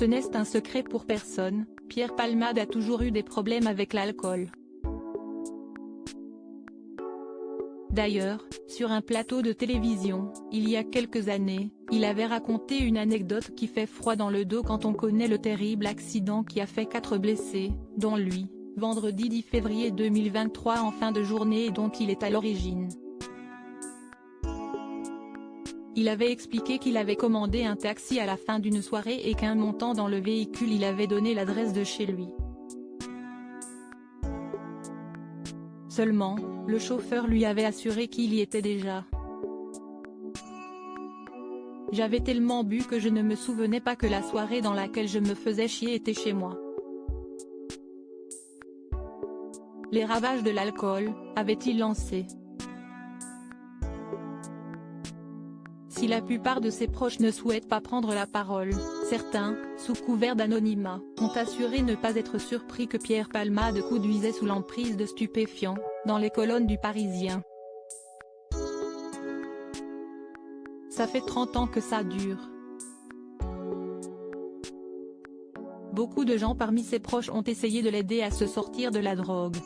Ce n'est un secret pour personne, Pierre Palmade a toujours eu des problèmes avec l'alcool. D'ailleurs, sur un plateau de télévision, il y a quelques années, il avait raconté une anecdote qui fait froid dans le dos quand on connaît le terrible accident qui a fait 4 blessés, dont lui, vendredi 10 février 2023 en fin de journée et dont il est à l'origine. Il avait expliqué qu'il avait commandé un taxi à la fin d'une soirée et qu'un montant dans le véhicule il avait donné l'adresse de chez lui. Seulement, le chauffeur lui avait assuré qu'il y était déjà. J'avais tellement bu que je ne me souvenais pas que la soirée dans laquelle je me faisais chier était chez moi. Les ravages de l'alcool, avait-il lancé. Si la plupart de ses proches ne souhaitent pas prendre la parole, certains, sous couvert d'anonymat, ont assuré ne pas être surpris que Pierre Palmade conduisait sous l'emprise de stupéfiants, dans les colonnes du Parisien. Ça fait 30 ans que ça dure. Beaucoup de gens parmi ses proches ont essayé de l'aider à se sortir de la drogue.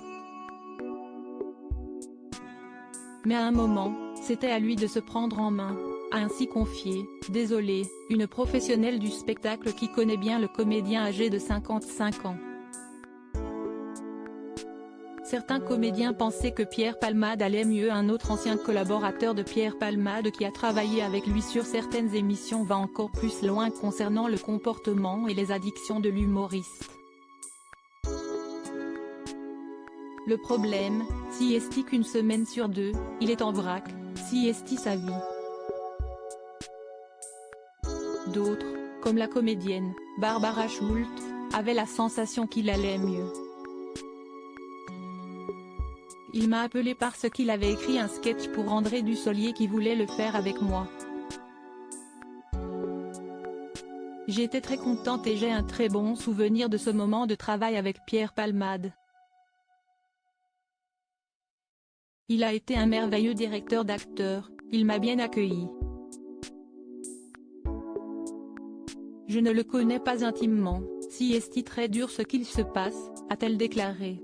Mais à un moment, c'était à lui de se prendre en main, a ainsi confié, désolé, une professionnelle du spectacle qui connaît bien le comédien âgé de 55 ans. Certains comédiens pensaient que Pierre Palmade allait mieux. Un autre ancien collaborateur de Pierre Palmade qui a travaillé avec lui sur certaines émissions va encore plus loin concernant le comportement et les addictions de l'humoriste. Le problème, si est-il qu'une semaine sur deux, il est en vrac, si est-il sa vie. D'autres, comme la comédienne, Barbara Schultz, avaient la sensation qu'il allait mieux. Il m'a appelé parce qu'il avait écrit un sketch pour André Dussolier qui voulait le faire avec moi. J'étais très contente et j'ai un très bon souvenir de ce moment de travail avec Pierre Palmade. Il a été un merveilleux directeur d'acteurs, il m'a bien accueilli. Je ne le connais pas intimement, si est-il très dur ce qu'il se passe, a-t-elle déclaré.